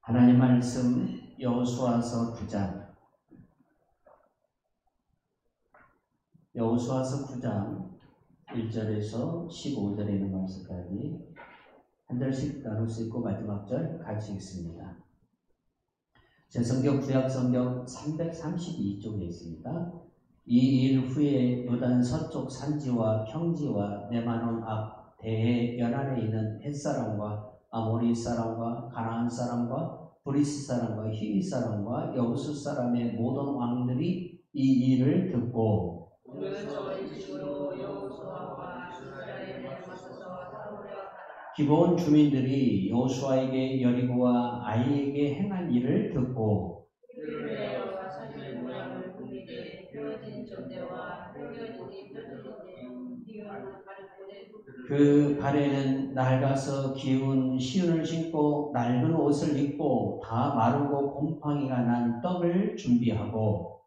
하나님 말씀 여호수아서 9장 1절에서 15절에 있는 말씀까지 한 절씩 나눌 수 있고 마지막 절 같이 읽습니다. 제 성경 구약 성경 332쪽에 있습니다. 이 일 후에 요단 서쪽 산지와 평지와 레바논 앞 대해 연안에 있는 헷사람과 아모리 사람과 가나안 사람과 브리스 사람과 히위 사람과 여부수 사람의 모든 왕들이 이 일을 듣고 기브온 주민들이 여호수아에게 여리고와 아이에게 행한 일을 듣고 그 발에는 낡아서 기운 시운을 신고 낡은 옷을 입고 다 마르고 곰팡이가 난 떡을 준비하고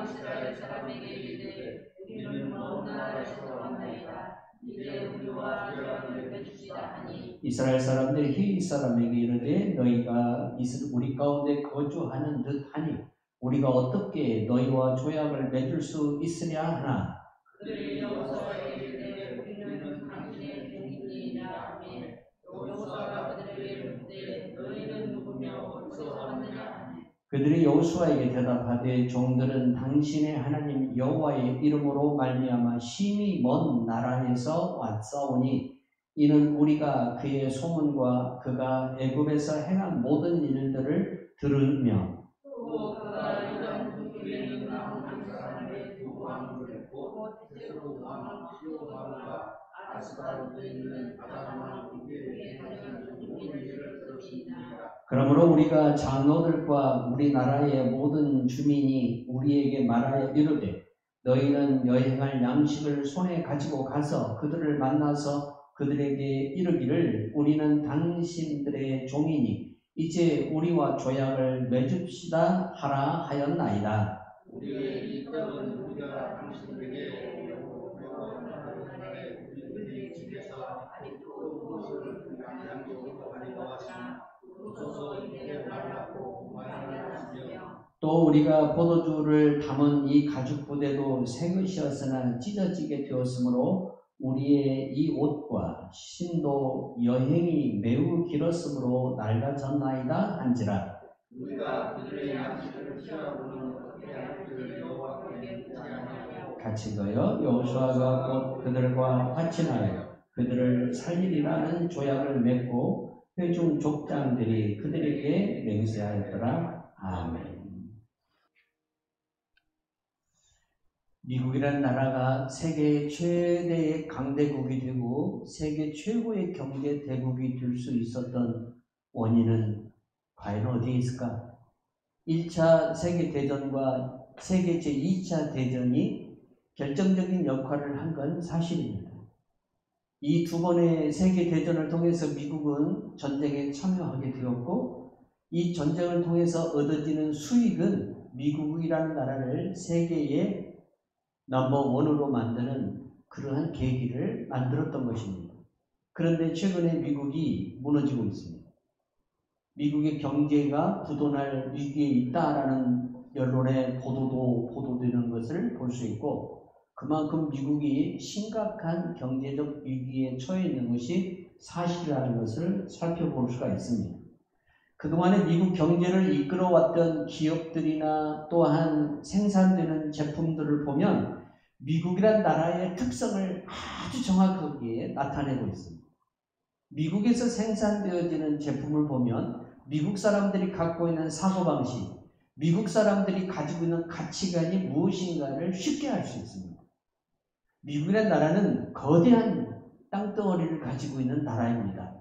이스라엘 사람에게 이르되 우리는 먼 나라에서 왔나이다. 이제 우리와 대화를 해주시다 하니 이스라엘 사람들이 히위 사람에게 이르되 너희가 우리 가운데 거주하는 듯 하니 우리가 어떻게 너희와 조약을 맺을 수 있으랴 하나 그들이 여호수아에게 이르되 우리는 당신의 종이니이다 하매 여호수아가 그들에게 묻되 너희는 누구며 어디서 왔느냐 하니 그들이 여호수아에게 대답하되 종들은 당신의 하나님 여호와의 이름으로 말미암아 심히 먼 나라에서 왔사오니 이는 우리가 그의 소문과 그가 애굽에서 행한 모든 일들을 들으며 또 그가 유다 중에 있는 한 사람의 두 왕을 했고 대체로 왕 시오왕과 아스바로드에 있는 아다마 국교에 행한 모든 일을 들었습니다. 그러므로 우리가 장로들과 우리나라의 모든 주민이 우리에게 말하여 이르되 너희는 여행할 양식을 손에 가지고 가서 그들을 만나서 그들에게 이르기를 우리는 당신들의 종이니 이제 우리와 조약을 맺읍시다 하라 하였나이다. 우리의 이 떡은 우리가 당신들에게 우리의 집에서 아직도 무엇을 양식으로 가져왔으나 또 우리가 포도주를 담은 이 가죽 부대도 새 것이었으나 찢어지게 되었으므로 우리의 이 옷과 신도 여행이 매우 길었으므로 낡아졌나이다 한지라. 우리가 그들의 양식을 취하고는 어떻게 하기를 여호와께 묻지 아니하고 같이 읽어요. 여호수아가 곧 그들과 화친하여 그들을 살리리라는 조약을 맺고 회중 족장들이 그들에게 맹세하였더라. 아멘. 미국이라는 나라가 세계 최대의 강대국이 되고 세계 최고의 경제 대국이 될 수 있었던 원인은 과연 어디에 있을까? 1차 세계대전과 세계 제2차 대전이 결정적인 역할을 한 건 사실입니다. 이 두 번의 세계대전을 통해서 미국은 전쟁에 참여하게 되었고 이 전쟁을 통해서 얻어지는 수익은 미국이라는 나라를 세계의 넘버원으로 만드는 그러한 계기를 만들었던 것입니다. 그런데 최근에 미국이 무너지고 있습니다. 미국의 경제가 부도날 위기에 있다라는 언론의 보도되는 것을 볼 수 있고 그만큼 미국이 심각한 경제적 위기에 처해 있는 것이 사실이라는 것을 살펴볼 수가 있습니다. 그동안에 미국 경제를 이끌어왔던 기업들이나 또한 생산되는 제품들을 보면 미국이란 나라의 특성을 아주 정확하게 나타내고 있습니다. 미국에서 생산되어지는 제품을 보면 미국 사람들이 갖고 있는 사고방식, 미국 사람들이 가지고 있는 가치관이 무엇인가를 쉽게 알 수 있습니다. 미국이라는 나라는 거대한 땅덩어리를 가지고 있는 나라입니다.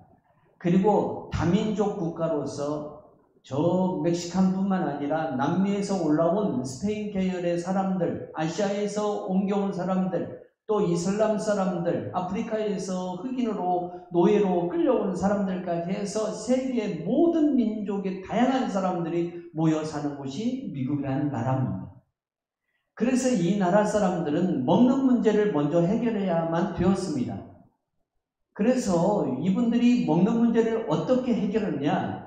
그리고 다민족 국가로서 저 멕시칸뿐만 아니라 남미에서 올라온 스페인 계열의 사람들, 아시아에서 옮겨온 사람들, 또 이슬람 사람들, 아프리카에서 흑인으로 노예로 끌려온 사람들까지 해서 세계의 모든 민족의 다양한 사람들이 모여 사는 곳이 미국이라는 나라입니다. 그래서 이 나라 사람들은 먹는 문제를 먼저 해결해야만 되었습니다. 그래서 이분들이 먹는 문제를 어떻게 해결하느냐?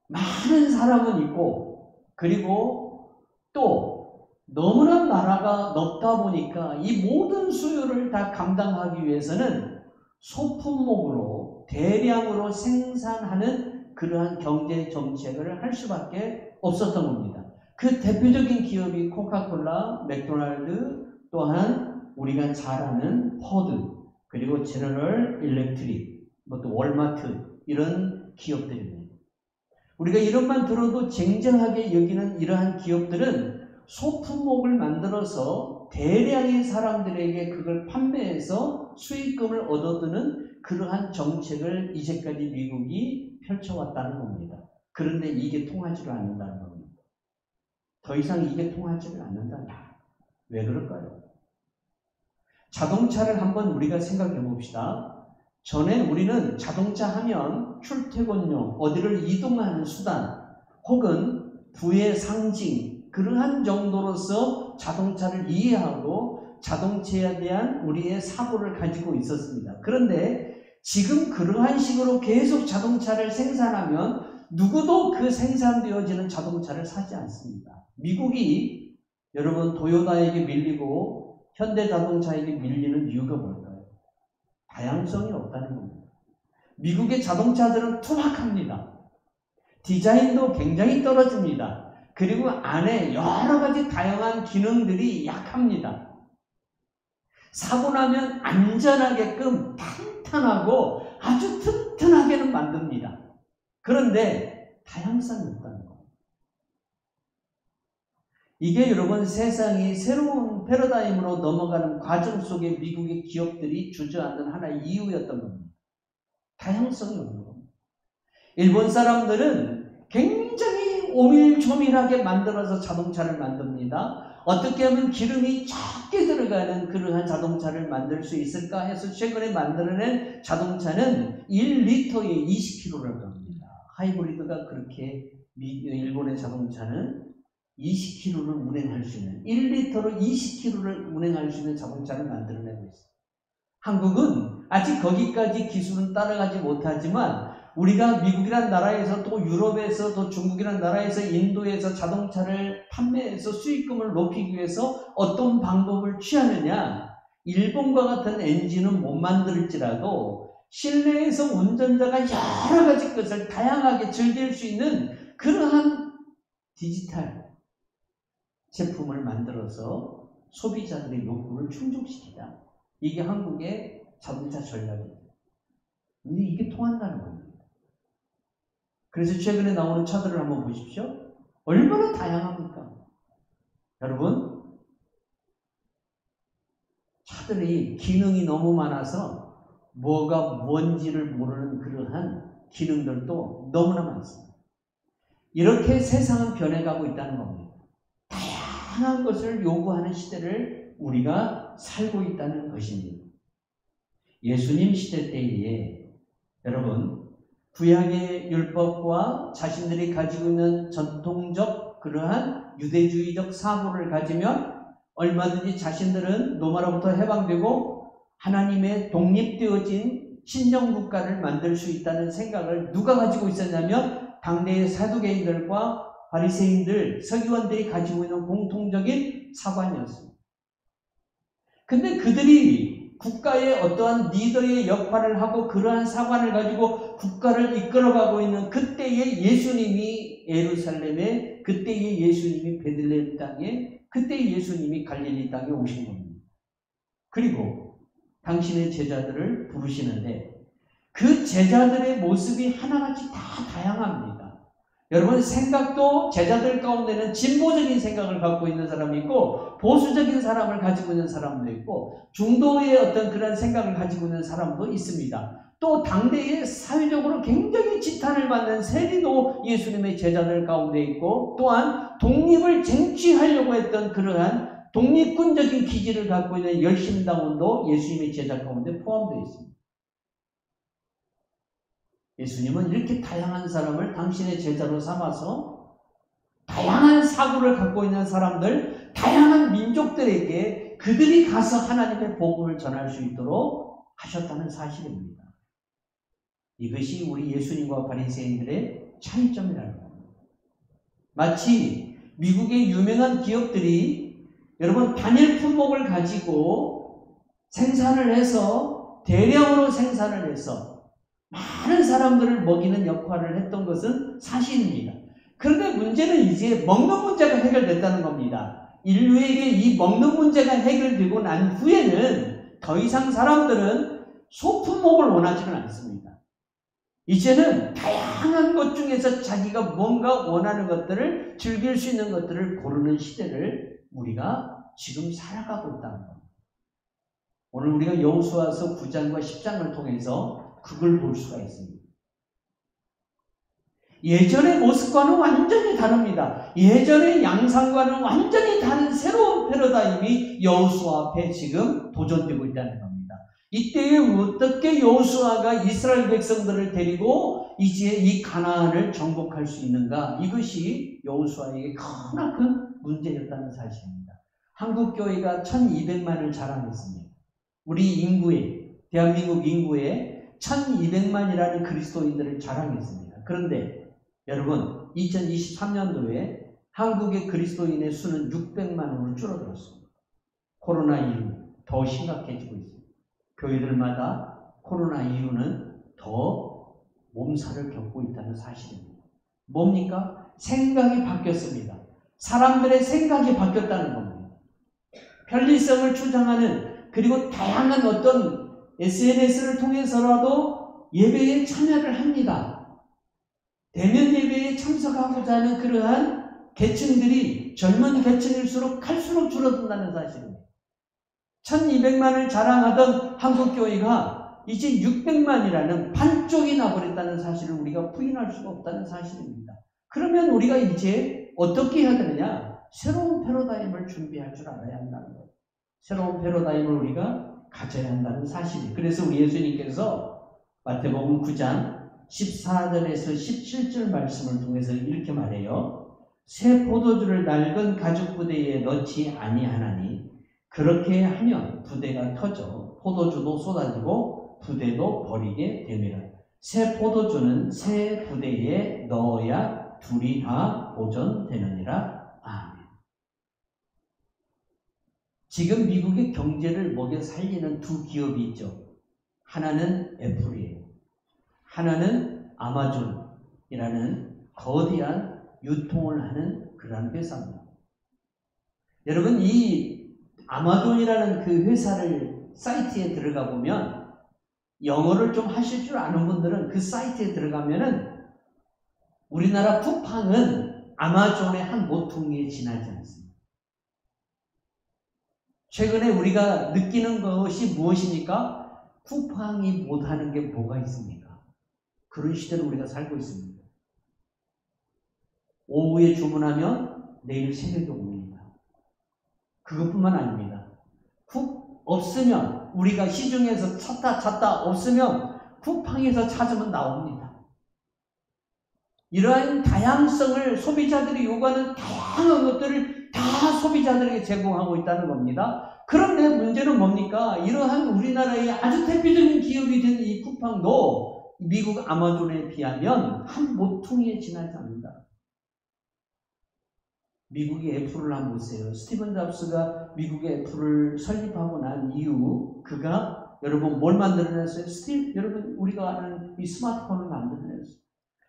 많은 사람은 있고, 그리고 또 너무나 나라가 넓다 보니까 이 모든 수요를 다 감당하기 위해서는 소품목으로 대량으로 생산하는 그러한 경제 정책을 할 수밖에 없었던 겁니다. 그 대표적인 기업이 코카콜라, 맥도날드, 또한 우리가 잘 아는 포드, 그리고 제너럴 일렉트릭, 또 월마트 이런 기업들입니다. 우리가 이름만 들어도 쟁쟁하게 여기는 이러한 기업들은 소품목을 만들어서 대량의 사람들에게 그걸 판매해서 수익금을 얻어드는 그러한 정책을 이제까지 미국이 펼쳐왔다는 겁니다. 그런데 이게 통하지를 않는다는 겁니다. 더 이상 이게 통하지를 않는다는 겁니다. 왜 그럴까요? 자동차를 한번 우리가 생각해 봅시다. 전에 우리는 자동차 하면 출퇴근용, 어디를 이동하는 수단, 혹은 부의 상징, 그러한 정도로서 자동차를 이해하고 자동차에 대한 우리의 사고를 가지고 있었습니다. 그런데 지금 그러한 식으로 계속 자동차를 생산하면 누구도 그 생산되어지는 자동차를 사지 않습니다. 미국이 여러분 도요타에게 밀리고 현대자동차에게 밀리는 이유가 뭘까요? 다양성이 없다는 겁니다. 미국의 자동차들은 투박합니다. 디자인도 굉장히 떨어집니다. 그리고 안에 여러 가지 다양한 기능들이 약합니다. 사고 나면 안전하게끔 탄탄하고 아주 튼튼하게는 만듭니다. 그런데 다양성이 없다는 겁니다. 이게 여러분 세상이 새로운 패러다임으로 넘어가는 과정 속에 미국의 기업들이 주저앉는 하나의 이유였던 겁니다. 다양성이 없는 겁니다. 일본 사람들은 굉장히 오밀조밀하게 만들어서 자동차를 만듭니다. 어떻게 하면 기름이 적게 들어가는 그러한 자동차를 만들 수 있을까 해서 최근에 만들어낸 자동차는 1리터에 20km를 갑니다. 하이브리드가 그렇게 일본의 자동차는 20km를 운행할 수 있는 1리터로 20km를 운행할 수 있는 자동차를 만들어내고 있습니다. 한국은 아직 거기까지 기술은 따라가지 못하지만 우리가 미국이란 나라에서 또 유럽에서 또 중국이란 나라에서 인도에서 자동차를 판매해서 수익금을 높이기 위해서 어떤 방법을 취하느냐, 일본과 같은 엔진은 못 만들지라도 실내에서 운전자가 여러 가지 것을 다양하게 즐길 수 있는 그러한 디지털 제품을 만들어서 소비자들의 욕구를 충족시키자. 이게 한국의 자동차 전략입니다. 이게 통한다는 겁니다. 그래서 최근에 나오는 차들을 한번 보십시오. 얼마나 다양합니까? 여러분, 차들이 기능이 너무 많아서 뭐가 뭔지를 모르는 그러한 기능들도 너무나 많습니다. 이렇게 세상은 변해가고 있다는 겁니다. 다양한 것을 요구하는 시대를 우리가 살고 있다는 것입니다. 예수님 시대 때에 여러분 구약의 율법과 자신들이 가지고 있는 전통적 그러한 유대주의적 사고를 가지면 얼마든지 자신들은 로마로부터 해방되고 하나님의 독립되어진 신정국가를 만들 수 있다는 생각을 누가 가지고 있었냐면 당대의 사두개인들과 바리새인들, 서기관들이 가지고 있는 공통적인 사관이었습니다. 근데 그들이 국가의 어떠한 리더의 역할을 하고 그러한 사관을 가지고 국가를 이끌어가고 있는 그때의 예수님이 예루살렘에, 그때의 예수님이 베들레헴 땅에, 그때의 예수님이 갈릴리 땅에 오신 겁니다. 그리고 당신의 제자들을 부르시는데 그 제자들의 모습이 하나같이 다 다양합니다. 여러분 생각도 제자들 가운데는 진보적인 생각을 갖고 있는 사람이 있고 보수적인 사람을 가지고 있는 사람도 있고 중도의 어떤 그런 생각을 가지고 있는 사람도 있습니다. 또 당대에 사회적으로 굉장히 지탄을 받는 세리도 예수님의 제자들 가운데 있고 또한 독립을 쟁취하려고 했던 그러한 독립군적인 기질을 갖고 있는 열심당원도 예수님의 제자 가운데 포함되어 있습니다. 예수님은 이렇게 다양한 사람을 당신의 제자로 삼아서 다양한 사고를 갖고 있는 사람들, 다양한 민족들에게 그들이 가서 하나님의 복음을 전할 수 있도록 하셨다는 사실입니다. 이것이 우리 예수님과 바리새인들의 차이점이라는 겁니다. 마치 미국의 유명한 기업들이 여러분 단일 품목을 가지고 생산을 해서 대량으로 생산을 해서 많은 사람들을 먹이는 역할을 했던 것은 사실입니다. 그런데 문제는 이제 먹는 문제가 해결됐다는 겁니다. 인류에게 이 먹는 문제가 해결되고 난 후에는 더 이상 사람들은 소품목을 원하지는 않습니다. 이제는 다양한 것 중에서 자기가 뭔가 원하는 것들을 즐길 수 있는 것들을 고르는 시대를 우리가 지금 살아가고 있다는 겁니다. 오늘 우리가 여호수아서 9장과 10장을 통해서 그걸 볼 수가 있습니다. 예전의 모습과는 완전히 다릅니다. 예전의 양상과는 완전히 다른 새로운 패러다임이 여호수아 앞에 지금 도전되고 있다는 겁니다. 이때에 어떻게 여호수아가 이스라엘 백성들을 데리고 이제 이 가나안을 정복할 수 있는가? 이것이 여호수아에게 크나큰 문제였다는 사실입니다. 한국 교회가 1200만을 자랑했습니다. 우리 인구에, 대한민국 인구에 1200만이라는 그리스도인들을 자랑했습니다. 그런데 여러분 2023년도에 한국의 그리스도인의 수는 600만으로 줄어들었습니다. 코로나 이후 더 심각해지고 있습니다. 교회들마다 코로나 이후는 더 몸살을 겪고 있다는 사실입니다. 뭡니까? 생각이 바뀌었습니다. 사람들의 생각이 바뀌었다는 겁니다. 편리성을 주장하는, 그리고 다양한 어떤 SNS를 통해서라도 예배에 참여를 합니다. 대면 예배에 참석하고자 하는 그러한 계층들이 젊은 계층일수록 갈수록 줄어든다는 사실입니다. 1200만을 자랑하던 한국교회가 이제 600만이라는 반쪽이 나버렸다는 사실을 우리가 부인할 수가 없다는 사실입니다. 그러면 우리가 이제 어떻게 해야 되느냐? 새로운 패러다임을 준비할 줄 알아야 한다는 거예요. 새로운 패러다임을 우리가 가져야 한다는 사실이에요. 그래서 우리 예수님께서 마태복음 9장 14절에서 17절 말씀을 통해서 이렇게 말해요. 새 포도주를 낡은 가죽 부대에 넣지 아니하나니 그렇게 하면 부대가 터져 포도주도 쏟아지고 부대도 버리게 되리라. 새 포도주는 새 부대에 넣어야 둘이 다 보존되느니라. 아멘. 지금 미국의 경제를 먹여 살리는 두 기업이 있죠. 하나는 애플이에요. 하나는 아마존이라는 거대한 유통을 하는 그러한 회사입니다. 여러분, 이 아마존이라는 그 회사를 사이트에 들어가 보면 영어를 좀 하실 줄 아는 분들은 그 사이트에 들어가면은 우리나라 쿠팡은 아마존의 한 모퉁이에 지나지 않습니다. 최근에 우리가 느끼는 것이 무엇입니까? 쿠팡이 못하는 게 뭐가 있습니까? 그런 시대로 우리가 살고 있습니다. 오후에 주문하면 내일 새벽에 옵니다. 그것뿐만 아닙니다. 없으면 우리가 시중에서 찾다 없으면 쿠팡에서 찾으면 나옵니다. 이러한 다양성을 소비자들이 요구하는 다양한 것들을 다 소비자들에게 제공하고 있다는 겁니다. 그런데 문제는 뭡니까? 이러한 우리나라의 아주 대표적인 기업이 된 이 쿠팡도 미국 아마존에 비하면 한 모퉁이에 지나지 않는다. 미국의 애플을 한번 보세요. 스티븐 잡스가 미국의 애플을 설립하고 난 이후 그가 여러분 뭘 만들어냈어요? 여러분 우리가 아는 이 스마트폰을 만들어냈어요.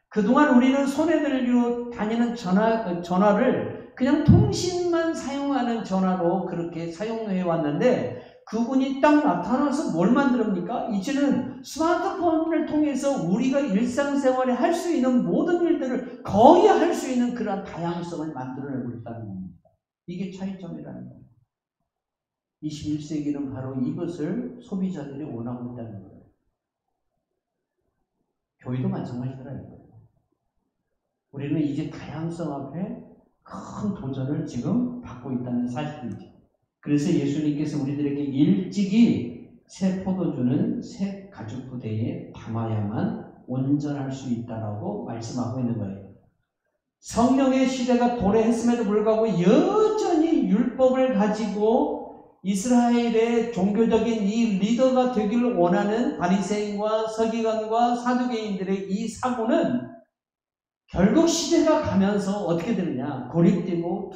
그동안 우리는 손에 들고 다니는 전화를 그냥 통신만 사용하는 전화로 그렇게 사용해 왔는데 그분이 딱 나타나서 뭘 만듭니까? 이제는 스마트폰을 통해서 우리가 일상생활에 할 수 있는 모든 일들을 거의 할 수 있는 그런 다양성을 만들어내고 있다는 겁니다. 이게 차이점이라는 겁니다. 21세기는 바로 이것을 소비자들이 원하고 있다는 거예요. 교회도 마찬가지더라고요. 우리는 이제 다양성 앞에 큰 도전을 지금 받고 있다는 사실이죠. 그래서 예수님께서 우리들에게 일찍이 새 포도주는 새 가죽 부대에 담아야만 온전할 수 있다라고 말씀하고 있는 거예요. 성령의 시대가 도래했음에도 불구하고 여전히 율법을 가지고 이스라엘의 종교적인 이 리더가 되기를 원하는 바리새인과 서기관과 사두개인들의 이 사고는 결국 시대가 가면서 어떻게 되느냐? 고립되고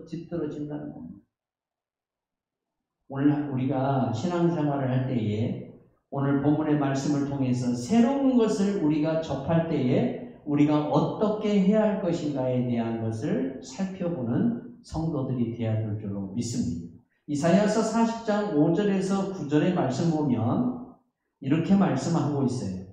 뒤떨어진다는 겁니다. 오늘 우리가 신앙생활을 할 때에 오늘 본문의 말씀을 통해서 새로운 것을 우리가 접할 때에 우리가 어떻게 해야 할 것인가에 대한 것을 살펴보는 성도들이 되어야 될 줄로 믿습니다. 이사야서 40장 5절에서 9절의 말씀 보면 이렇게 말씀하고 있어요.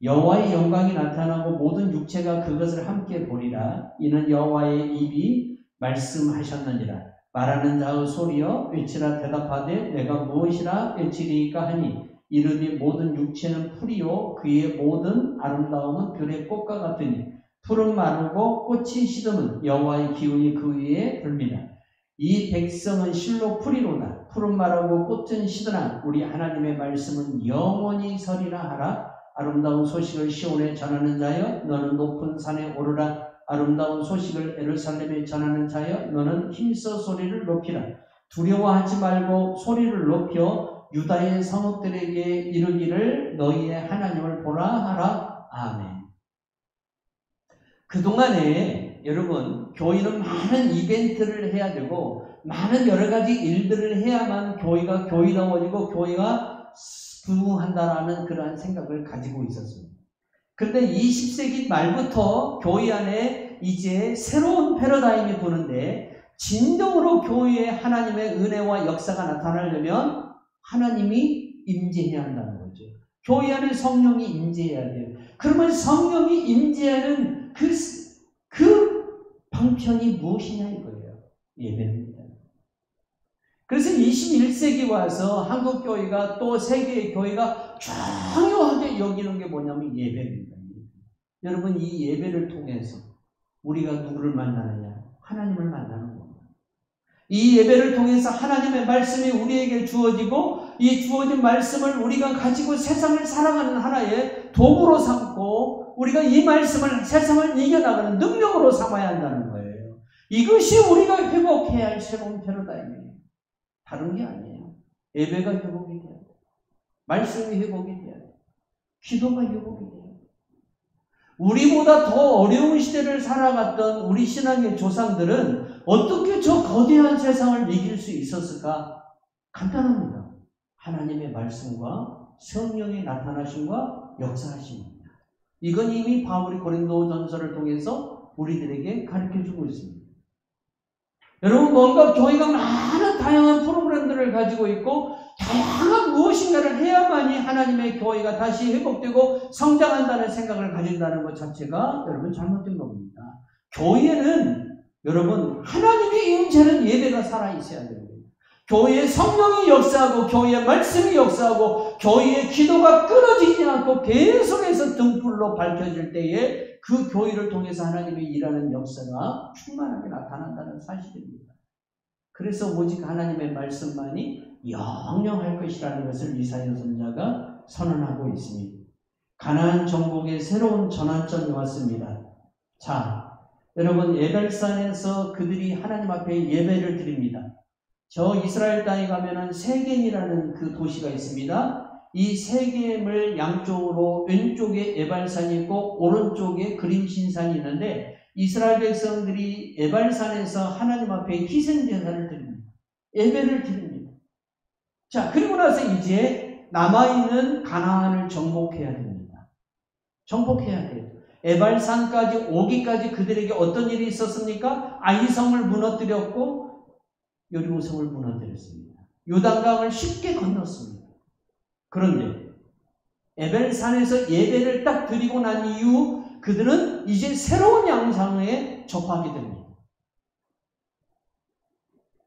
여호와의 영광이 나타나고 모든 육체가 그것을 함께 보리라. 이는 여호와의 입이 말씀하셨느니라. 말하는 자의 소리여 외치라 대답하되 내가 무엇이라 외치리이까 하니 이르되 모든 육체는 풀이요 그의 모든 아름다움은 들의 꽃과 같으니 풀은 마르고 꽃이 시드면 여호와의 기운이 그 위에 불미라. 이 백성은 실로 풀이로다. 풀은 마르고 꽃은 시드나 우리 하나님의 말씀은 영원히 서리라 하라. 아름다운 소식을 시온에 전하는 자여 너는 높은 산에 오르라. 아름다운 소식을 예루살렘에 전하는 자여 너는 힘써 소리를 높이라. 두려워하지 말고 소리를 높여 유다의 성읍들에게 이르기를 너희의 하나님을 보라 하라. 아멘. 그동안에 여러분 교회는 많은 이벤트를 해야 되고 많은 여러 가지 일들을 해야만 교회가 교회다워지고 교회가 부흥한다라는 그러한 생각을 가지고 있었습니다. 그런데 20세기 말부터 교회 안에 이제 새로운 패러다임이 부는데 진정으로 교회에 하나님의 은혜와 역사가 나타나려면 하나님이 임재해야 한다는 거죠. 교회 안에 성령이 임재해야 돼요. 그러면 성령이 임재하는 그 방편이 무엇이냐 이거예요. 예배입니다. 그래서 21세기 와서 한국 교회가 또 세계의 교회가 중요하게 여기는 게 뭐냐면 예배입니다. 여러분 이 예배를 통해서 우리가 누구를 만나느냐? 하나님을 만나는 겁니다. 이 예배를 통해서 하나님의 말씀이 우리에게 주어지고 이 주어진 말씀을 우리가 가지고 세상을 살아가는 하나의 도구로 삼고 우리가 이 말씀을 세상을 이겨나가는 능력으로 삼아야 한다는 거예요. 이것이 우리가 회복해야 할 새로운 패러다임이에요. 다른 게 아니에요. 예배가 회복이 돼야 돼요. 말씀이 회복이 돼야 돼요. 기도가 회복이 돼요. 우리보다 더 어려운 시대를 살아갔던 우리 신앙의 조상들은 어떻게 저 거대한 세상을 이길 수 있었을까? 간단합니다. 하나님의 말씀과 성령의 나타나심과 역사하심입니다. 이건 이미 바울이 고린도전서를 통해서 우리들에게 가르쳐주고 있습니다. 여러분 뭔가 교회가 많은 다양한 프로그램들을 가지고 있고 다양한 무엇인가를 해야만이 하나님의 교회가 다시 회복되고 성장한다는 생각을 가진다는 것 자체가 여러분 잘못된 겁니다. 교회는 여러분 하나님의 임재는 예배가 살아있어야 됩니다. 교회의 성령이 역사하고 교회의 말씀이 역사하고 교회의 기도가 끊어지지 않고 계속해서 등불로 밝혀질 때에 그 교회를 통해서 하나님의 일하는 역사가 충만하게 나타난다는 사실입니다. 그래서 오직 하나님의 말씀만이 영영할 것이라는 것을 이사야 선지자가 선언하고 있습니다. 가나안 정복의 새로운 전환점이 왔습니다. 자, 여러분 에벨산에서 그들이 하나님 앞에 예배를 드립니다. 저 이스라엘 땅에 가면은 세겜이라는 그 도시가 있습니다. 이 세겜을 양쪽으로 왼쪽에 에발산이 있고 오른쪽에 그림신산이 있는데 이스라엘 백성들이 에발산에서 하나님 앞에 희생제사를 드립니다. 예배를 드립니다. 자, 그리고 나서 이제 남아있는 가나안을 정복해야 됩니다. 정복해야 돼요. 에발산까지 오기까지 그들에게 어떤 일이 있었습니까? 아이성을 무너뜨렸고 여리고성을 무너뜨렸습니다. 요단강을 쉽게 건넜습니다. 그런데 에벨산에서 예배를 딱 드리고 난 이후 그들은 이제 새로운 양상에 접하게 됩니다.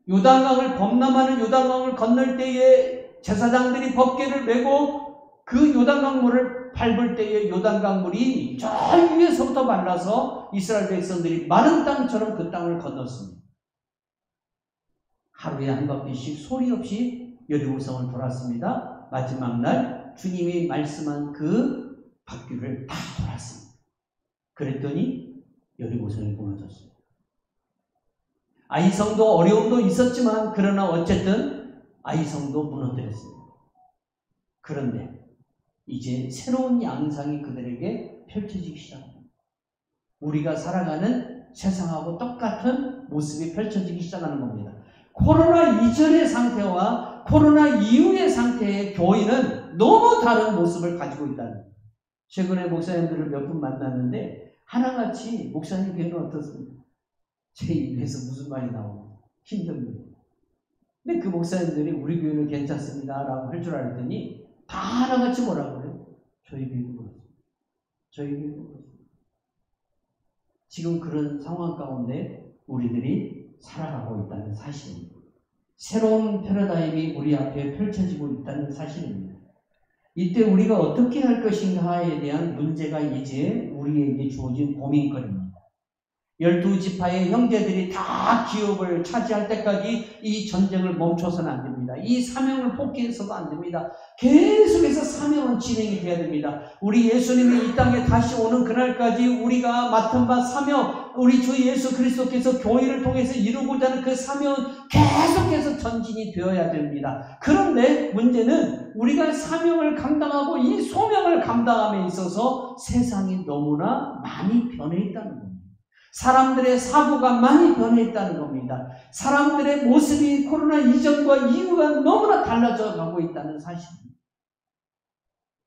요단강을 범람하는 요단강을 건널 때에 제사장들이 법궤를 메고 그 요단강 물을 밟을 때에 요단강 물이 저 위에서부터 말라서 이스라엘 백성들이 마른 땅처럼 그 땅을 건넜습니다. 하루에 한 바퀴씩 소리 없이 여리고성을 돌았습니다. 마지막 날 주님이 말씀한 그 바퀴를 다 돌았습니다. 그랬더니 여리고성이 무너졌습니다. 아이성도 어려움도 있었지만 그러나 어쨌든 아이성도 무너뜨렸습니다. 그런데 이제 새로운 양상이 그들에게 펼쳐지기 시작합니다. 우리가 살아가는 세상하고 똑같은 모습이 펼쳐지기 시작하는 겁니다. 코로나 이전의 상태와 코로나 이후의 상태의 교회는 너무 다른 모습을 가지고 있다는 거예요. 최근에 목사님들을 몇 분 만났는데 하나같이 목사님 교회는 어떻습니까? 제 입에서 무슨 말이 나오고 힘듭니다. 근데 그 목사님들이 우리 교회는 괜찮습니다 라고 할 줄 알았더니 다 하나같이 뭐라고 그래요? 저희 교회는 그렇습니다. 저희 교회는 그렇습니다. 지금 그런 상황 가운데 우리들이 살아가고 있다는 사실입니다. 새로운 패러다임이 우리 앞에 펼쳐지고 있다는 사실입니다. 이때 우리가 어떻게 할 것인가에 대한 문제가 이제 우리에게 주어진 고민거리입니다. 12지파의 형제들이 다 기업을 차지할 때까지 이 전쟁을 멈춰서는 안 됩니다. 이 사명을 포기해서도 안 됩니다. 계속해서 사명은 진행이 돼야 됩니다. 우리 예수님이 이 땅에 다시 오는 그날까지 우리가 맡은 바 사명, 우리 주 예수 그리스도께서 교회를 통해서 이루고자 하는 그 사명은 계속해서 전진이 되어야 됩니다. 그런데 문제는 우리가 사명을 감당하고 이 소명을 감당함에 있어서 세상이 너무나 많이 변해 있다는 겁니다. 사람들의 사고가 많이 변해 있다는 겁니다. 사람들의 모습이 코로나 이전과 이후가 너무나 달라져 가고 있다는 사실입니다.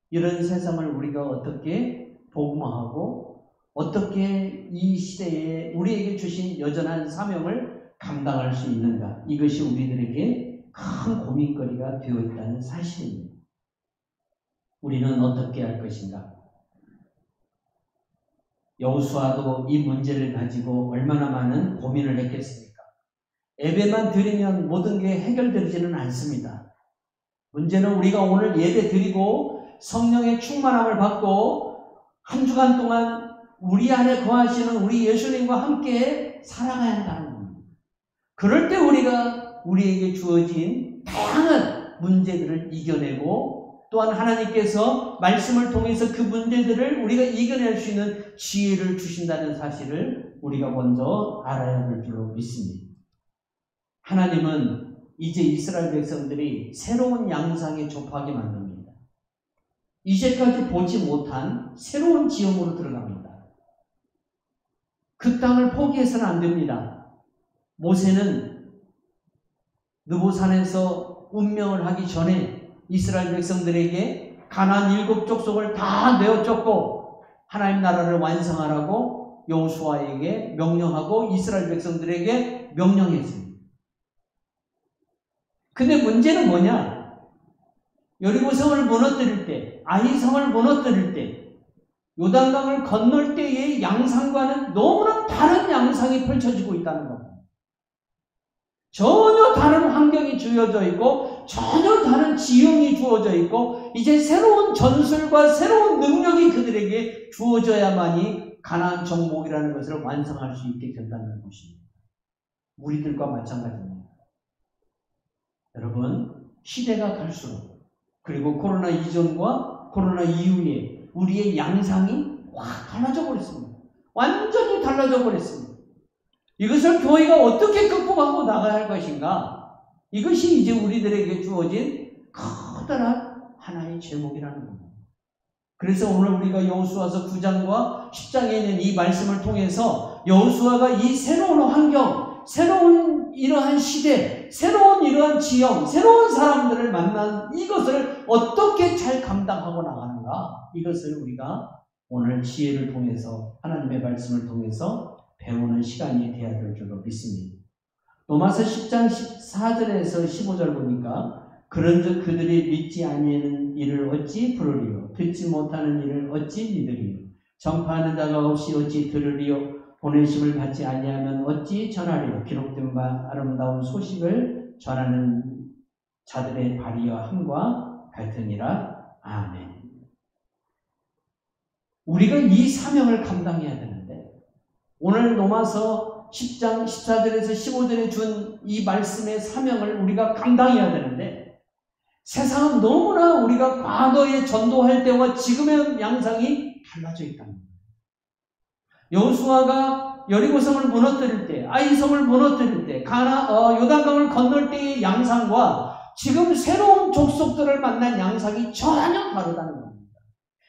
이런 세상을 우리가 어떻게 복음화하고 어떻게 이 시대에 우리에게 주신 여전한 사명을 감당할 수 있는가? 이것이 우리들에게 큰 고민거리가 되어 있다는 사실입니다. 우리는 어떻게 할 것인가? 여호수아도 이 문제를 가지고 얼마나 많은 고민을 했겠습니까? 예배만 드리면 모든 게 해결되지는 않습니다. 문제는 우리가 오늘 예배 드리고 성령의 충만함을 받고 한 주간 동안 우리 안에 거하시는 우리 예수님과 함께 살아가야 한다는 겁니다. 그럴 때 우리가 우리에게 주어진 다양한 문제들을 이겨내고 또한 하나님께서 말씀을 통해서 그 문제들을 우리가 이겨낼 수 있는 지혜를 주신다는 사실을 우리가 먼저 알아야 될 줄로 믿습니다. 하나님은 이제 이스라엘 백성들이 새로운 양상에 접하게 만듭니다. 이제까지 보지 못한 새로운 지형으로 들어갑니다. 그 땅을 포기해서는 안 됩니다. 모세는 느보산에서 운명을 하기 전에 이스라엘 백성들에게 가나안 7 족속을 다 내어쫓고 하나님 나라를 완성하라고 여호수아에게 명령하고 이스라엘 백성들에게 명령했습니다. 근데 문제는 뭐냐? 여리고성을 무너뜨릴 때, 아이성을 무너뜨릴 때, 요단강을 건널 때의 양상과는 너무나 다른 양상이 펼쳐지고 있다는 겁니다. 전혀 다른 환경이 주어져 있고 전혀 다른 지형이 주어져 있고 이제 새로운 전술과 새로운 능력이 그들에게 주어져야만이 가나안 정복이라는 것을 완성할 수 있게 된다는 것입니다. 우리들과 마찬가지입니다. 여러분, 시대가 갈수록 그리고 코로나 이전과 코로나 이후에 우리의 양상이 확 달라져 버렸습니다. 완전히 달라져 버렸습니다. 이것을 교회가 어떻게 극복하고 나가야 할 것인가? 이것이 이제 우리들에게 주어진 커다란 하나의 제목이라는 겁니다. 그래서 오늘 우리가 여호수아서 9장과 10장에 있는 이 말씀을 통해서 여호수아가 이 새로운 환경, 새로운 이러한 시대, 새로운 이러한 지형, 새로운 사람들을 만난 이것을 어떻게 잘 감당하고 나가는가? 이것을 우리가 오늘 지혜를 통해서 하나님의 말씀을 통해서 배우는 시간이 되어야 될 줄로 믿습니다. 로마서 10장 14절에서 15절 보니까 그런즉 그들이 믿지 아니하는 일을 어찌 부르리요 듣지 못하는 일을 어찌 믿으리요 전파하는 자가 없이 어찌 들으리요 보내심을 받지 아니하면 어찌 전하리요 기록된 바 아름다운 소식을 전하는 자들의 발이와 함과 같으니라. 아멘. 우리가 이 사명을 감당해야 되는데 오늘 로마서 10장 14절에서 15절에 준 이 말씀의 사명을 우리가 감당해야 되는데 세상은 너무나 우리가 과거에 전도할 때와 지금의 양상이 달라져 있다는 거예요. 여호수아가 여리고성을 무너뜨릴 때, 아이성을 무너뜨릴 때, 요단강을 건널 때의 양상과 지금 새로운 족속들을 만난 양상이 전혀 다르다는 겁니다.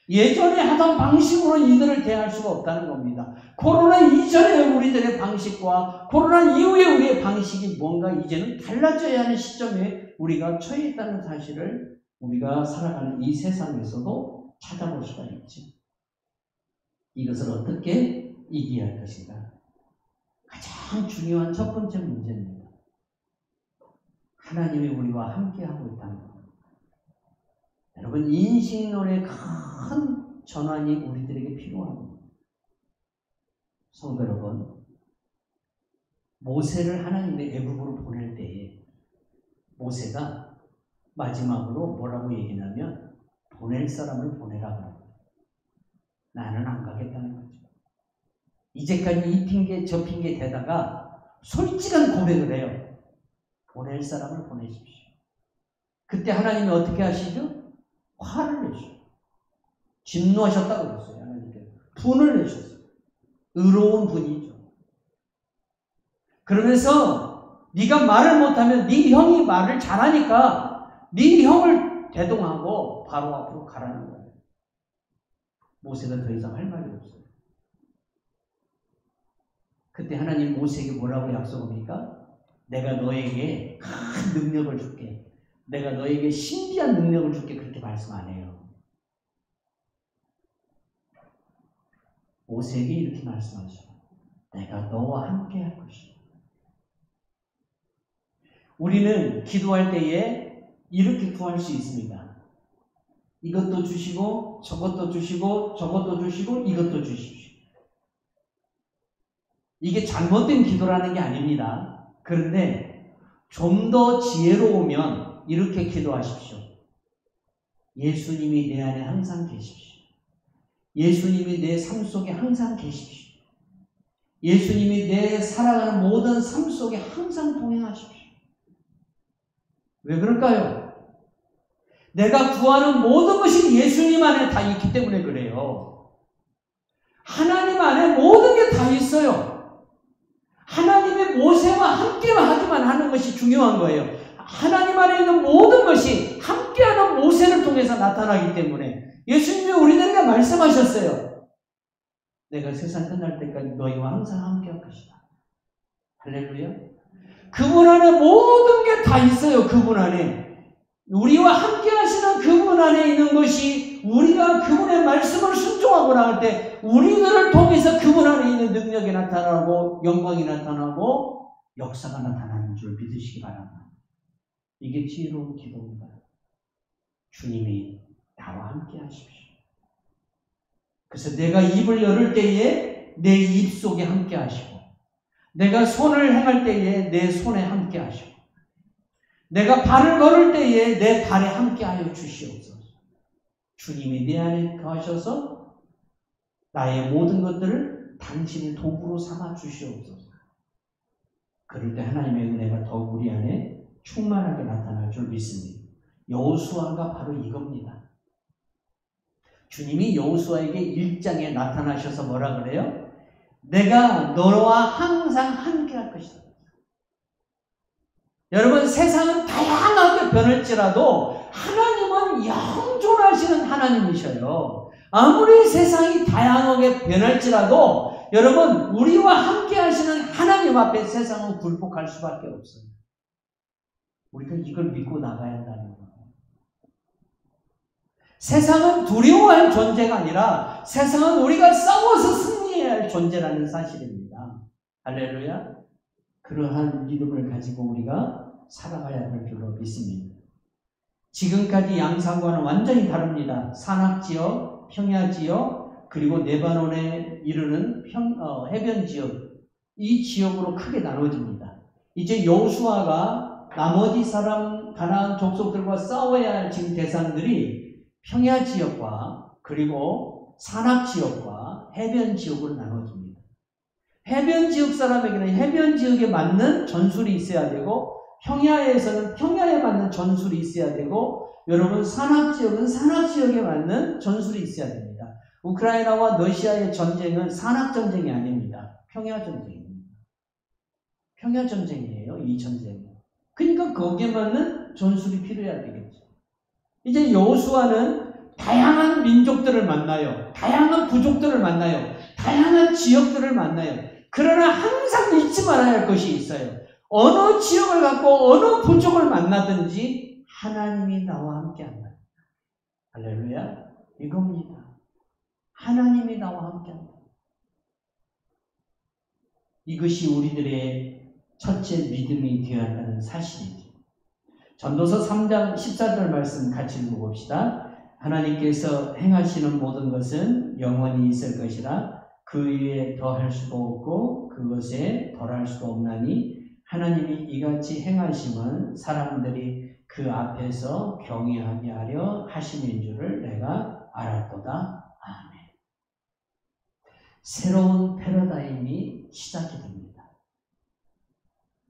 예전에 하던 방식으로 이들을 대할 수가 없다는 겁니다. 코로나 이전의 우리들의 방식과 코로나 이후의 우리의 방식이 뭔가 이제는 달라져야 하는 시점에 우리가 처해 있다는 사실을 우리가 살아가는 이 세상에서도 찾아볼 수가 있지. 이것을 어떻게 이겨야 할 것인가? 가장 중요한 첫 번째 문제입니다. 하나님이 우리와 함께하고 있다는 겁니다. 여러분, 인식론의 큰 전환이 우리들에게 필요합니다. 성도 여러분, 모세를 하나님의 애굽으로 보낼 때에 모세가 마지막으로 뭐라고 얘기하냐면 보낼 사람을 보내라고. 나는 안 가겠다는 거죠. 이제까지 이 핑계 저 핑계 대다가 솔직한 고백을 해요. 보낼 사람을 보내십시오. 그때 하나님이 어떻게 하시죠? 화를 내시죠. 진노하셨다고 그랬어요. 하나님께서 분을 내셨어요. 의로운 분이죠. 그러면서 네가 말을 못하면 네 형이 말을 잘하니까 네 형을 대동하고 바로 앞으로 가라는 거예요. 모세가 더 이상 할 말이 없어요. 그때 하나님 모세에게 뭐라고 약속합니까? 내가 너에게 큰 능력을 줄게. 내가 너에게 신비한 능력을 줄게. 그렇게 말씀 안 해요. 모세에게 이렇게 말씀하셔. 내가 너와 함께 할 것이다. 우리는 기도할 때에 이렇게 구할 수 있습니다. 이것도 주시고 저것도 주시고 저것도 주시고 이것도 주십시오. 이게 잘못된 기도라는 게 아닙니다. 그런데 좀 더 지혜로우면 이렇게 기도하십시오. 예수님이 내 안에 항상 계십시오. 예수님이 내 삶 속에 항상 계십시오. 예수님이 내 살아가는 모든 삶 속에 항상 동행하십시오. 왜 그럴까요? 내가 구하는 모든 것이 예수님 안에 다 있기 때문에 그래요. 하나님 안에 모든 게 다 있어요. 하나님의 모세와 함께만 하기만 하는 것이 중요한 거예요. 하나님 안에 있는 모든 것이 함께하는 모세를 통해서 나타나기 때문에 예수님이 우리들에게 말씀하셨어요. 내가 세상 끝날 때까지 너희와 항상 함께할 것이다. 할렐루야. 그분 안에 모든 게 다 있어요. 그분 안에. 우리와 함께 하시는 그분 안에 있는 것이 우리가 그분의 말씀을 순종하고 나갈 때 우리들을 통해서 그분 안에 있는 능력이 나타나고 영광이 나타나고 역사가 나타나는 줄 믿으시기 바랍니다. 이게 지혜로운 기도입니다. 주님이 나와 함께 하십시오. 그래서 내가 입을 열을 때에 내 입 속에 함께 하시고 내가 손을 행할 때에 내 손에 함께 하시고 내가 발을 걸을 때에 내 발에 함께하여 주시옵소서. 주님이 내 안에 거하셔서 나의 모든 것들을 당신의 도구로 삼아 주시옵소서. 그럴 때 하나님의 은혜가 더욱 우리 안에 충만하게 나타날 줄 믿습니다. 여호수아가 바로 이겁니다. 주님이 여호수아에게 1장에 나타나셔서 뭐라 그래요? 내가 너와 항상 함께할 것이다. 여러분, 세상은 다양하게 변할지라도 하나님은 영존하시는 하나님이셔요. 아무리 세상이 다양하게 변할지라도 여러분, 우리와 함께 하시는 하나님 앞에 세상은 굴복할 수밖에 없어요. 우리가 이걸 믿고 나가야 한다는 거예요. 세상은 두려워할 존재가 아니라 세상은 우리가 싸워서 승리해야 할 존재라는 사실입니다. 할렐루야. 그러한 믿음을 가지고 우리가 살아가야 할 줄로 믿습니다. 지금까지 양상과는 완전히 다릅니다. 산악지역, 평야지역, 그리고 레바논에 이르는 해변지역, 이 지역으로 크게 나눠집니다. 이제 여호수아가 나머지 사람 가나안 족속들과 싸워야 할 지금 대상들이 평야지역과 그리고 산악지역과 해변지역으로 나눠집니다. 해변지역 사람에게는 해변지역에 맞는 전술이 있어야 되고 평야에서는 평야에 맞는 전술이 있어야 되고 여러분 산악지역은 산악지역에 맞는 전술이 있어야 됩니다. 우크라이나와 러시아의 전쟁은 산악전쟁이 아닙니다. 평야전쟁입니다. 평야전쟁이에요. 이 전쟁은. 그러니까 거기에 맞는 전술이 필요해야 되겠죠. 이제 여호수아는 다양한 민족들을 만나요. 다양한 부족들을 만나요. 다양한 지역들을 만나요. 그러나 항상 잊지 말아야 할 것이 있어요. 어느 지역을 갖고 어느 부족을 만나든지 하나님이 나와 함께 한다. 할렐루야. 이겁니다. 하나님이 나와 함께 한다. 이것이 우리들의 첫째 믿음이 되어야 한다는 사실이죠. 전도서 3장 14절 말씀 같이 읽어봅시다. 하나님께서 행하시는 모든 것은 영원히 있을 것이라 그 위에 더할 수도 없고 그것에 덜할 수도 없나니 하나님이 이같이 행하심은 사람들이 그 앞에서 경외하게 하려 하심인 줄을 내가 알았도다. 아멘. 새로운 패러다임이 시작이 됩니다.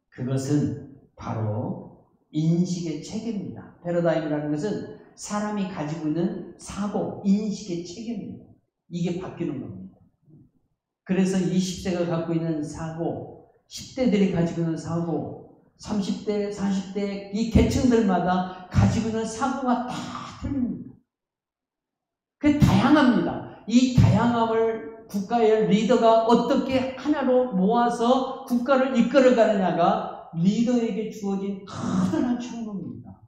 그것은 바로 인식의 체계입니다. 패러다임이라는 것은 사람이 가지고 있는 사고, 인식의 체계입니다. 이게 바뀌는 겁니다. 그래서 20세가 갖고 있는 사고, 10대들이 가지고 있는 사고, 30대, 40대 이 계층들마다 가지고 있는 사고가 다 틀립니다. 그게 다양합니다. 이 다양함을 국가의 리더가 어떻게 하나로 모아서 국가를 이끌어가느냐가 리더에게 주어진 커다란 책무입니다.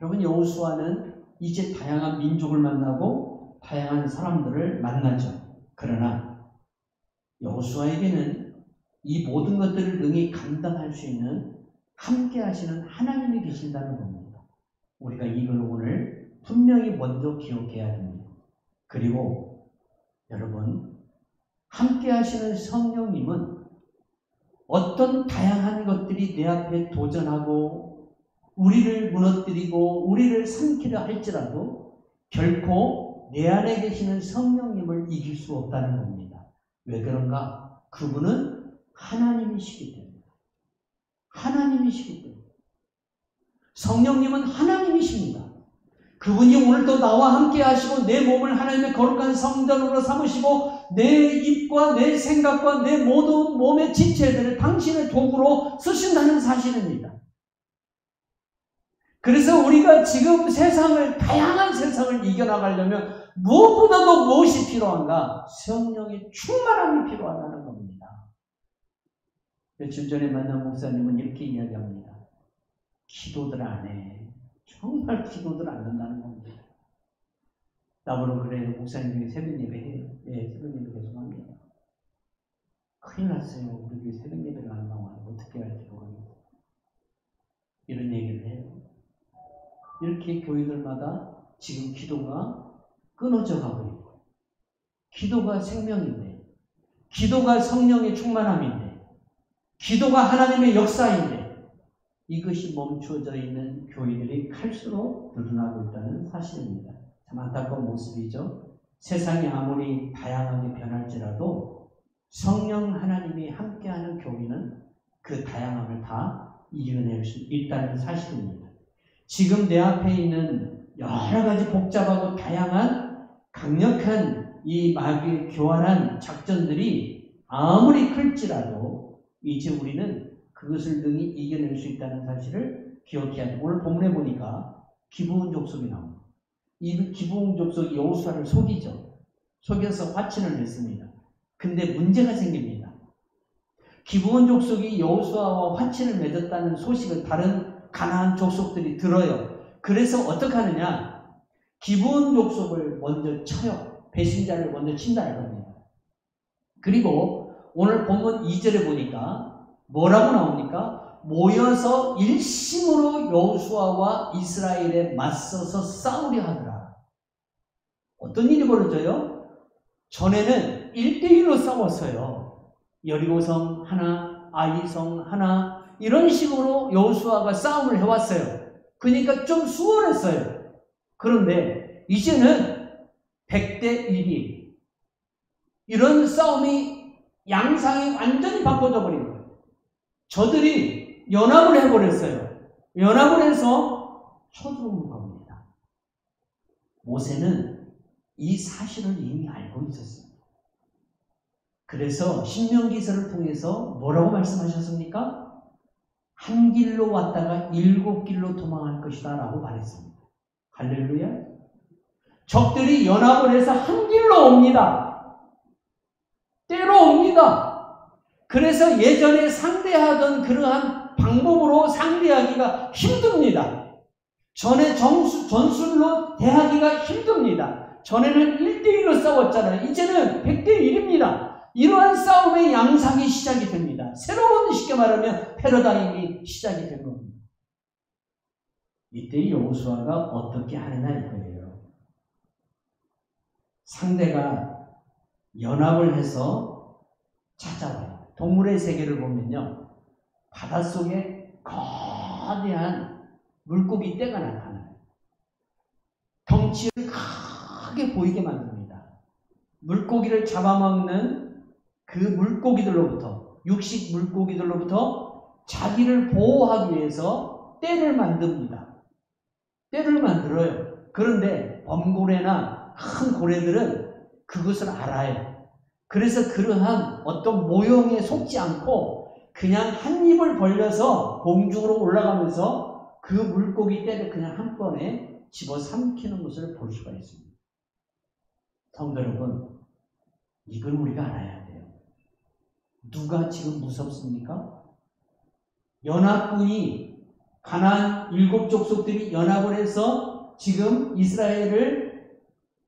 여러분, 여호수아는 이제 다양한 민족을 만나고 다양한 사람들을 만나죠. 그러나 여호수아에게는 이 모든 것들을 능히 감당할 수 있는 함께 하시는 하나님이 계신다는 겁니다. 우리가 이걸 오늘 분명히 먼저 기억해야 됩니다. 그리고 여러분, 함께 하시는 성령님은 어떤 다양한 것들이 내 앞에 도전하고 우리를 무너뜨리고 우리를 삼키려 할지라도 결코 내 안에 계시는 성령님을 이길 수 없다는 겁니다. 왜 그런가? 그분은 하나님이시기 때문에. 하나님이시기 때문에. 성령님은 하나님이십니다. 그분이 오늘도 나와 함께 하시고 내 몸을 하나님의 거룩한 성전으로 삼으시고 내 입과 내 생각과 내 모든 몸의 지체들을 당신의 도구로 쓰신다는 사실입니다. 그래서 우리가 지금 세상을, 다양한 세상을 이겨나가려면 무엇보다도 무엇이 필요한가? 성령의 충만함이 필요하다는 겁니다. 며칠 전에 만난 목사님은 이렇게 이야기합니다. 기도들 안 해. 정말 기도들 안 한다는 겁니다. 나보러 그래요. 목사님 중에 새벽 예배 해요. 네, 새벽 예배 계속 합니다. 큰일 났어요. 우리 새벽 예배가 안 나와요. 어떻게 할지 모르겠어요. 이런 얘기를 해요. 이렇게 교회들마다 지금 기도가 끊어져 가고 있고, 기도가 생명인데, 기도가 성령의 충만함인데, 기도가 하나님의 역사인데, 이것이 멈추어져 있는 교회들이 갈수록 늘어나고 있다는 사실입니다. 참 안타까운 모습이죠. 세상이 아무리 다양하게 변할지라도 성령 하나님이 함께하는 교회는 그 다양함을 다 이겨낼 수 있다는 사실입니다. 지금 내 앞에 있는 여러 가지 복잡하고 다양한 강력한 이 마귀의 교활한 작전들이 아무리 클지라도 이제 우리는 그것을 능히 이겨낼 수 있다는 사실을 기억해야 돼요. 오늘 본문에 보니까 기브온 족속이 나옵니다. 이 기브온 족속이 여호수아를 속이죠. 속여서 화친을 냈습니다. 근데 문제가 생깁니다. 기브온 족속이 여호수아와 화친을 맺었다는 소식을 다른 가나안 족속들이 들어요. 그래서 어떻게 하느냐? 기브온 족속을 먼저 쳐요. 배신자를 먼저 친다는 겁니다. 그리고 오늘 본문 2절에 보니까 뭐라고 나옵니까? 모여서 일심으로 여호수아와 이스라엘에 맞서서 싸우려 하더라. 어떤 일이 벌어져요? 전에는 1대1로 싸웠어요. 여리고성 하나, 아이성 하나, 이런 식으로 여호수아가 싸움을 해왔어요. 그러니까 좀 수월했어요. 그런데 이제는 100대 1이 이런 싸움이 양상이 완전히 바꿔져 버린 거예요. 저들이 연합을 해버렸어요. 연합을 해서 쳐들어온 겁니다. 모세는 이 사실을 이미 알고 있었어요. 그래서 신명기서를 통해서 뭐라고 말씀하셨습니까? 한 길로 왔다가 7길로 도망할 것이다 라고 말했습니다. 할렐루야. 적들이 연합을 해서 한 길로 옵니다. 때로 옵니다. 그래서 예전에 상대하던 그러한 방법으로 상대하기가 힘듭니다. 전에 전술로 대하기가 힘듭니다. 전에는 1대1로 싸웠잖아요. 이제는 100대1입니다. 이러한 싸움의 양상이 시작이 됩니다. 새로운, 쉽게 말하면 패러다임이 시작이 된 겁니다. 이때 여호수아가 어떻게 하느냐 이거예요. 상대가 연합을 해서 찾아와요. 동물의 세계를 보면요, 바닷속에 거대한 물고기 떼가 나타나요. 덩치를 크게 보이게 만듭니다. 물고기를 잡아먹는 그 물고기들로부터, 육식 물고기들로부터 자기를 보호하기 위해서 떼를 만듭니다. 떼를 만들어요. 그런데 범고래나 큰 고래들은 그것을 알아요. 그래서 그러한 어떤 모형에 속지 않고 그냥 한 입을 벌려서 공중으로 올라가면서 그 물고기 떼를 그냥 한 번에 집어 삼키는 것을 볼 수가 있습니다. 성도 여러분, 이걸 우리가 알아야 돼요. 누가 지금 무섭습니까? 연합군이, 가나안 7족속들이 연합을 해서 지금 이스라엘을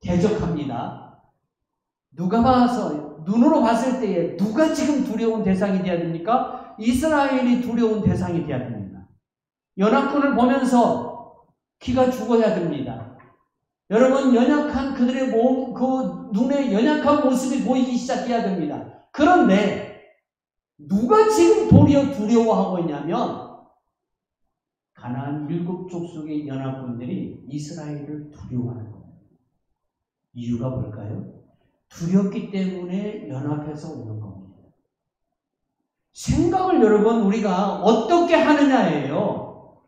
대적합니다. 누가 봐서, 눈으로 봤을 때에 누가 지금 두려운 대상이 되어야 됩니까? 이스라엘이 두려운 대상이 되어야 됩니다. 연합군을 보면서 기가 죽어야 됩니다. 여러분, 연약한 그들의 몸, 그 눈에 연약한 모습이 보이기 시작해야 됩니다. 그런데 누가 지금 도리어 두려워하고 있냐면 가나안 7족속의 연합군들이 이스라엘을 두려워하는 겁니다. 이유가 뭘까요? 두렵기 때문에 연합해서 오는 겁니다. 생각을 여러분 우리가 어떻게 하느냐예요.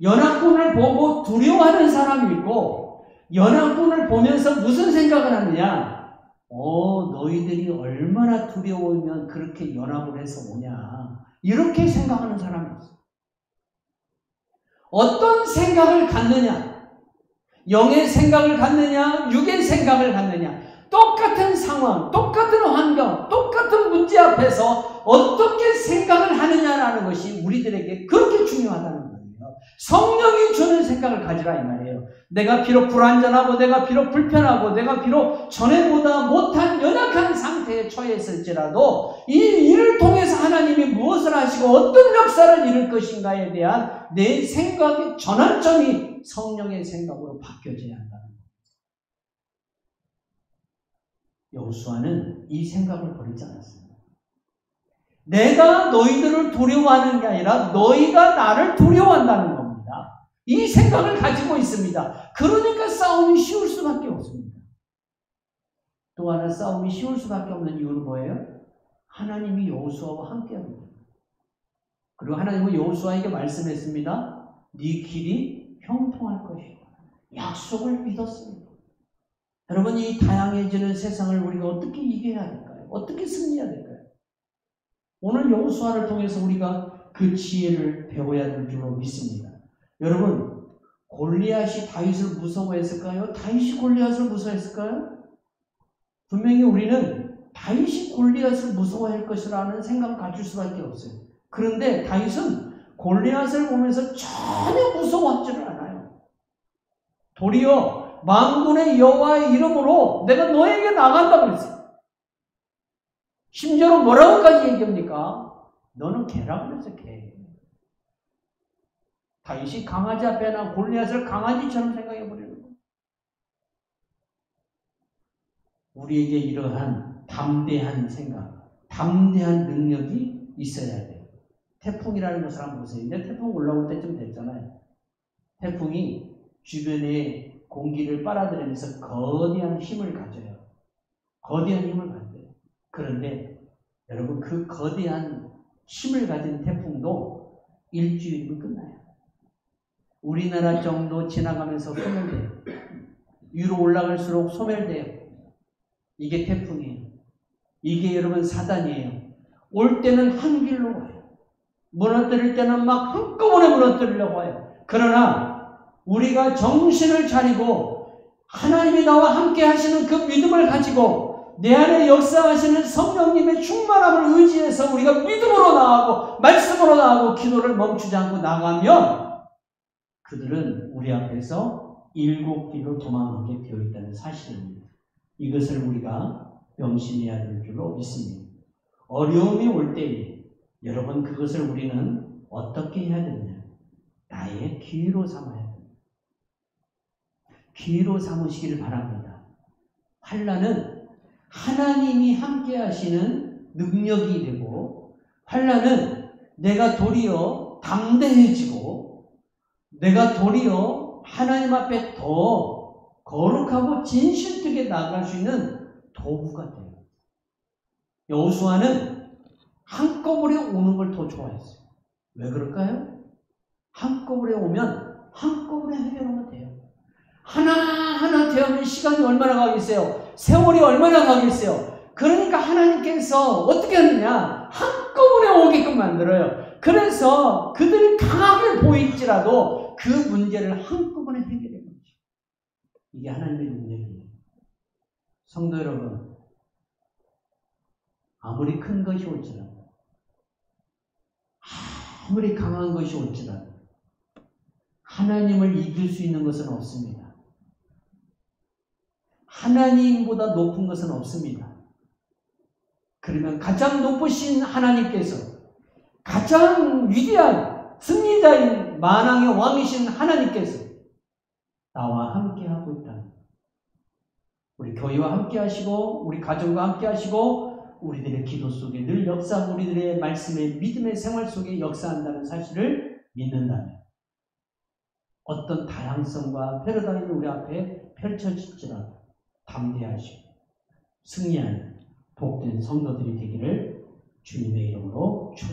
연합군을 보고 두려워하는 사람이 있고, 연합군을 보면서 무슨 생각을 하느냐? 너희들이 얼마나 두려우면 그렇게 연합을 해서 오냐. 이렇게 생각하는 사람이 있어요. 어떤 생각을 갖느냐? 영의 생각을 갖느냐? 육의 생각을 갖느냐? 똑같은 상황, 똑같은 환경, 똑같은 문제 앞에서 어떻게 생각을 하느냐라는 것이 우리들에게 그렇게 중요하다는 거예요. 성령이 주는 생각을 가지라 이 말이에요. 내가 비록 불완전하고, 내가 비록 불편하고, 내가 비록 전에보다 못한 연약한 상태에 처했을지라도 이 일을 통해서 하나님이 무엇을 하시고 어떤 역사를 이룰 것인가에 대한 내 생각의 전환점이 성령의 생각으로 바뀌어져야 한다는 거예요. 여호수아는 이 생각을 버리지 않았습니다. 내가 너희들을 두려워하는 게 아니라 너희가 나를 두려워한다는 겁니다. 이 생각을 가지고 있습니다. 그러니까 싸움이 쉬울 수밖에 없습니다. 또 하나 싸움이 쉬울 수밖에 없는 이유는 뭐예요? 하나님이 여호수아와 함께합니다. 그리고 하나님은 여호수아에게 말씀했습니다. 네 길이 형통할 것이다. 약속을 믿었습니다. 여러분, 이 다양해지는 세상을 우리가 어떻게 이겨야 될까요? 어떻게 승리해야 될까요? 오늘 여호수아를 통해서 우리가 그 지혜를 배워야 될 줄로 믿습니다. 여러분, 골리앗이 다윗을 무서워했을까요? 다윗이 골리앗을 무서워했을까요? 분명히 우리는 다윗이 골리앗을 무서워할 것이라는 생각을 가질 수밖에 없어요. 그런데 다윗은 골리앗을 보면서 전혀 무서워하지를 않아요. 도리어 만군의 여호와의 이름으로 내가 너에게 나간다고 그랬어요. 심지어는 뭐라고까지 얘기합니까? 너는 개라고 그랬어요, 개. 다윗이 강아지 앞에 난 골리앗을 강아지처럼 생각해버리는 거예요. 우리에게 이러한 담대한 생각, 담대한 능력이 있어야 돼요. 태풍이라는 것을 한번 보세요. 이제 태풍 올라올 때쯤 됐잖아요. 태풍이 주변에 공기를 빨아들이면서 거대한 힘을 가져요. 거대한 힘을 가져요. 그런데 여러분, 그 거대한 힘을 가진 태풍도 일주일이면 끝나요. 우리나라 정도 지나가면서 소멸돼요. 위로 올라갈수록 소멸돼요. 이게 태풍이에요. 이게 여러분 사단이에요. 올 때는 한 길로 와요. 무너뜨릴 때는 막 한꺼번에 무너뜨리려고 해요. 그러나 우리가 정신을 차리고 하나님이 나와 함께 하시는 그 믿음을 가지고 내 안에 역사하시는 성령님의 충만함을 의지해서 우리가 믿음으로 나아가고 말씀으로 나아가고 기도를 멈추지 않고 나가면 그들은 우리 앞에서 일곱길로 도망하게 되어 있다는 사실입니다. 이것을 우리가 명심해야 될 줄로 믿습니다. 어려움이 올 때에 여러분 그것을 우리는 어떻게 해야 되느냐? 나의 기회로 삼아야 됩니다. 기회로 삼으시기를 바랍니다. 환난은 하나님이 함께 하시는 능력이 되고 환난은 내가 도리어 담대해지고 내가 도리어 하나님 앞에 더 거룩하고 진실되게 나아갈 수 있는 도구가 돼요. 여호수아는 한꺼번에 오는 걸 더 좋아했어요. 왜 그럴까요? 한꺼번에 오면 한꺼번에 해결하면 돼요. 하나하나 대하면 시간이 얼마나 가겠어요? 세월이 얼마나 가겠어요? 그러니까 하나님께서 어떻게 하느냐? 한꺼번에 오게끔 만들어요. 그래서 그들이 강하게 보일지라도 그 문제를 한꺼번에 해결해요. 이게 하나님의 능력이에요. 성도 여러분, 아무리 큰 것이 올지라도 아무리 강한 것이 올지라도 하나님을 이길 수 있는 것은 없습니다. 하나님보다 높은 것은 없습니다. 그러면 가장 높으신 하나님께서 가장 위대한 승리자인 만왕의 왕이신 하나님께서 나와 함께하고 있다. 우리 교회와 함께 하시고 우리 가정과 함께 하시고 우리들의 기도 속에 늘 역사하고 우리들의 말씀의 믿음의 생활 속에 역사한다는 사실을 믿는다면 어떤 다양성과 패러다임이 우리 앞에 펼쳐질지라도 담대하시고 승리하는 복된 성도들이 되기를 주님의 이름으로